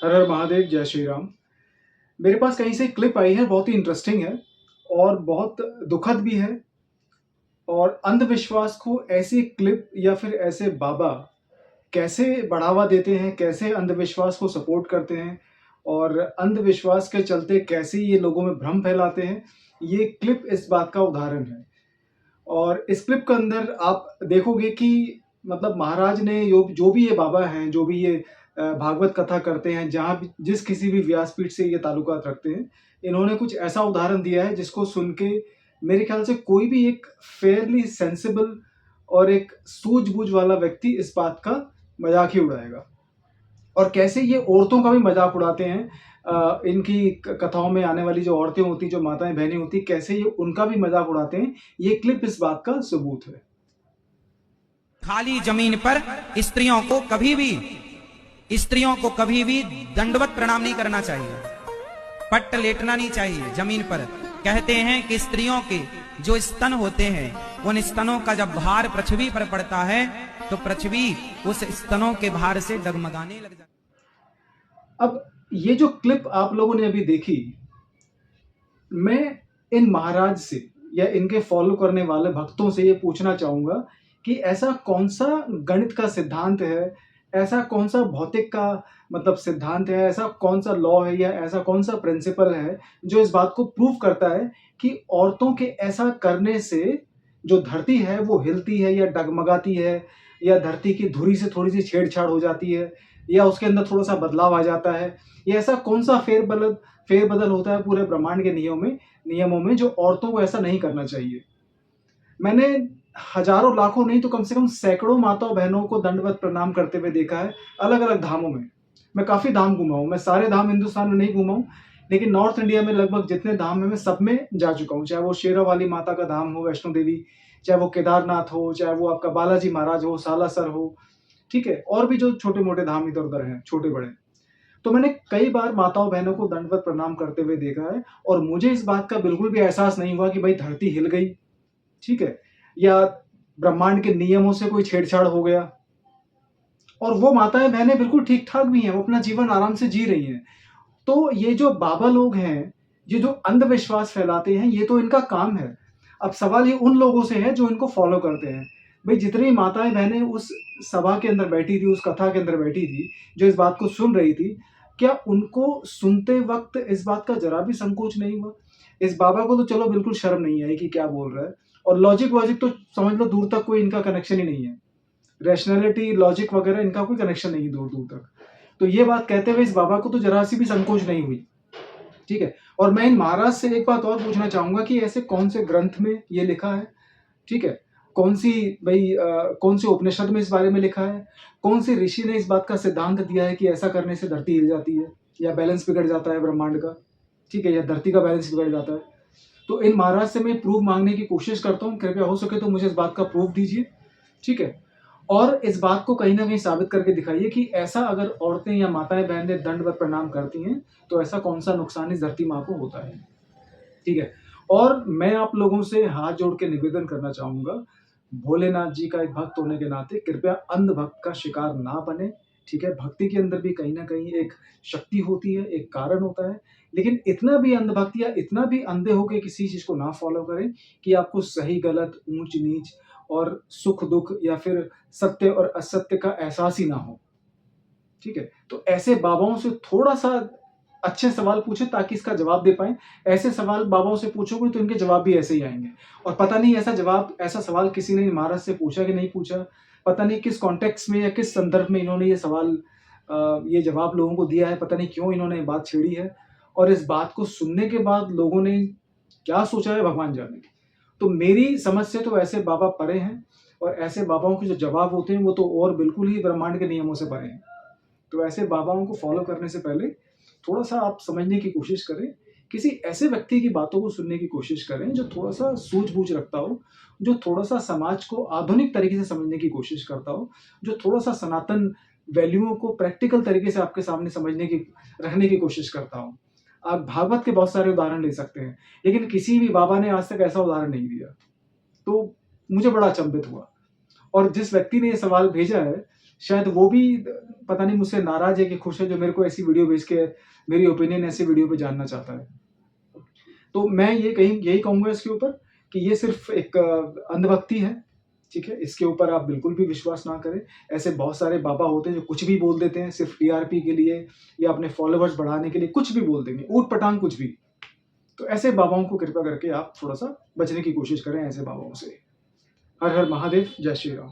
हर हर महादेव, जय श्री राम। मेरे पास कहीं से क्लिप आई है, बहुत ही इंटरेस्टिंग है और बहुत दुखद भी है। और अंधविश्वास को ऐसी क्लिप या फिर ऐसे बाबा कैसे बढ़ावा देते हैं, कैसे अंधविश्वास को सपोर्ट करते हैं और अंधविश्वास के चलते कैसे ये लोगों में भ्रम फैलाते हैं, ये क्लिप इस बात का उदाहरण है। और इस क्लिप के अंदर आप देखोगे कि मतलब महाराज ने जो भी ये बाबा हैं, जो भी ये भागवत कथा करते हैं, जहाँ भी जिस किसी भी व्यासपीठ से ये ताल्लुकात रखते हैं, इन्होंने कुछ ऐसा उदाहरण दिया है जिसको सुन के मेरे ख्याल से कोई भी एक फेयरली सेंसिबल और एक सूझबूझ वाला व्यक्ति इस बात का मजाक ही उड़ाएगा। और कैसे ये औरतों का भी मजाक उड़ाते हैं, इनकी कथाओं में आने वाली जो औरतें होती, जो माताएं बहनें होती, कैसे ये उनका भी मजाक उड़ाते हैं, ये क्लिप इस बात का सबूत है। खाली जमीन पर स्त्रियों को कभी भी दंडवत प्रणाम नहीं करना चाहिए, पट्ट लेटना नहीं चाहिए जमीन पर। कहते हैं कि स्त्रियों के जो स्तन होते हैं, उन स्तनों का जब भार पृथ्वी पर पड़ता है तो पृथ्वी उस स्तनों के भार से डगमगाने लग जाती है। अब ये जो क्लिप आप लोगों ने अभी देखी, मैं इन महाराज से या इनके फॉलो करने वाले भक्तों से ये पूछना चाहूंगा कि ऐसा कौन सा गणित का सिद्धांत है, ऐसा कौन सा भौतिक का मतलब सिद्धांत है, ऐसा कौन सा लॉ है या ऐसा कौन सा प्रिंसिपल है जो इस बात को प्रूव करता है कि औरतों के ऐसा करने से जो धरती है वो हिलती है या डगमगाती है, या धरती की धुरी से थोड़ी सी छेड़छाड़ हो जाती है, या उसके अंदर थोड़ा सा बदलाव आ जाता है, या ऐसा कौन सा फेरबदल होता है पूरे ब्रह्मांड के नियमों में जो औरतों को ऐसा नहीं करना चाहिए। मैंने हजारों लाखों नहीं तो कम से कम सैकड़ों माताओं बहनों को दंडवत प्रणाम करते हुए देखा है अलग अलग धामों में। मैं काफी धाम घूमा हूँ, मैं सारे धाम हिंदुस्तान में नहीं घूमा हूँ, लेकिन नॉर्थ इंडिया में लगभग जितने धाम है मैं सब में जा चुका हूँ। चाहे वो शेरा वाली माता का धाम हो, वैष्णो देवी, चाहे वो केदारनाथ हो, चाहे वो आपका बालाजी महाराज हो, सालासर हो, ठीक है, और भी जो छोटे मोटे धाम इधर उधर हैं, छोटे बड़े। तो मैंने कई बार माताओं बहनों को दंडवत प्रणाम करते हुए देखा है और मुझे इस बात का बिल्कुल भी एहसास नहीं हुआ कि भाई धरती हिल गई, ठीक है, या ब्रह्मांड के नियमों से कोई छेड़छाड़ हो गया। और वो माताएं बहनें बिल्कुल ठीक ठाक भी हैं, वो अपना जीवन आराम से जी रही हैं। तो ये जो बाबा लोग हैं, ये जो अंधविश्वास फैलाते हैं, ये तो इनका काम है। अब सवाल ये उन लोगों से है जो इनको फॉलो करते हैं। भाई जितनी माताएं बहनें उस सभा के अंदर बैठी थी, उस कथा के अंदर बैठी थी, जो इस बात को सुन रही थी, क्या उनको सुनते वक्त इस बात का जरा भी संकोच नहीं हुआ? इस बाबा को तो चलो बिल्कुल शर्म नहीं आई कि क्या बोल रहा है, और लॉजिक वॉजिक तो समझ लो दूर तक कोई इनका कनेक्शन ही नहीं है। रैशनैलिटी, लॉजिक वगैरह इनका कोई कनेक्शन नहीं दूर दूर तक। तो ये बात कहते हुए इस बाबा को तो जरा सी भी संकोच नहीं हुई, ठीक है। और मैं इन महाराज से एक बात और पूछना चाहूंगा कि ऐसे कौन से ग्रंथ में ये लिखा है, ठीक है, कौन सी उपनिषद में इस बारे में लिखा है, कौन से ऋषि ने इस बात का सिद्धांत दिया है कि ऐसा करने से धरती हिल जाती है या बैलेंस बिगड़ जाता है ब्रह्मांड का, ठीक है, या धरती का बैलेंस बिगड़ जाता है। तो इन महाराज से मैं प्रूफ मांगने की कोशिश करता हूँ, कृपया हो सके तो मुझे इस बात का प्रूफ दीजिए, ठीक है। और इस बात को कहीं ना कहीं साबित करके दिखाइए कि ऐसा अगर औरतें या माताएं बहनें दंडवत प्रणाम करती हैं तो ऐसा कौन सा नुकसान इस धरती माँ को होता है, ठीक है। और मैं आप लोगों से हाथ जोड़ के निवेदन करना चाहूंगा, भोलेनाथ जी का एक भक्त होने के नाते कृपया अंध भक्त का शिकार ना बने, ठीक है। भक्ति के अंदर भी कहीं ना कहीं एक शक्ति होती है, एक कारण होता है, लेकिन इतना भी अंधभक्त या इतना भी अंधे होकर किसी चीज को ना फॉलो करें कि आपको सही गलत, ऊंच नीच और सुख दुख या फिर सत्य और असत्य का एहसास ही ना हो, ठीक है। तो ऐसे बाबाओं से थोड़ा सा अच्छे सवाल पूछे ताकि इसका जवाब दे पाए। ऐसे सवाल बाबाओं से पूछोगे तो इनके जवाब भी ऐसे ही आएंगे, और पता नहीं ऐसा सवाल किसी ने महाराज से पूछा कि नहीं पूछा, पता नहीं किस कॉन्टेक्स्ट में या किस संदर्भ में इन्होंने ये सवाल ये जवाब लोगों को दिया है, पता नहीं क्यों इन्होंने बात छेड़ी है, और इस बात को सुनने के बाद लोगों ने क्या सोचा है भगवान जाने। तो मेरी समझ से तो ऐसे बाबा परे हैं, और ऐसे बाबाओं के जो जवाब होते हैं वो तो और बिल्कुल ही ब्रह्मांड के नियमों से परे हैं। तो ऐसे बाबाओं को फॉलो करने से पहले थोड़ा सा आप समझने की कोशिश करें, किसी ऐसे व्यक्ति की बातों को सुनने की कोशिश करें जो थोड़ा सा सूझबूझ रखता हो, जो थोड़ा सा समाज को आधुनिक तरीके से समझने की कोशिश करता हो, जो थोड़ा सा सनातन वैल्यूओं को प्रैक्टिकल तरीके से आपके सामने रखने की कोशिश करता हो। आप भागवत के बहुत सारे उदाहरण ले सकते हैं, लेकिन किसी भी बाबा ने आज तक ऐसा उदाहरण नहीं दिया। तो मुझे बड़ा अचंभित हुआ, और जिस व्यक्ति ने ये सवाल भेजा है शायद वो भी पता नहीं मुझसे नाराज़ है कि खुश है, जो मेरे को ऐसी वीडियो भेज के मेरी ओपिनियन ऐसी वीडियो पे जानना चाहता है। तो मैं यही कहूँगा इसके ऊपर कि ये सिर्फ़ एक अंधभक्ति है, ठीक है? इसके ऊपर आप बिल्कुल भी विश्वास ना करें। ऐसे बहुत सारे बाबा होते हैं जो कुछ भी बोल देते हैं सिर्फ़ टीआरपी के लिए या अपने फॉलोवर्स बढ़ाने के लिए, कुछ भी बोल देंगे, ऊट-पटांग कुछ भी। तो ऐसे बाबाओं को कृपया करके आप थोड़ा-सा बचने की कोशिश करें, ऐसे बाबाओं से। हर हर महादेव, जय श्री राम।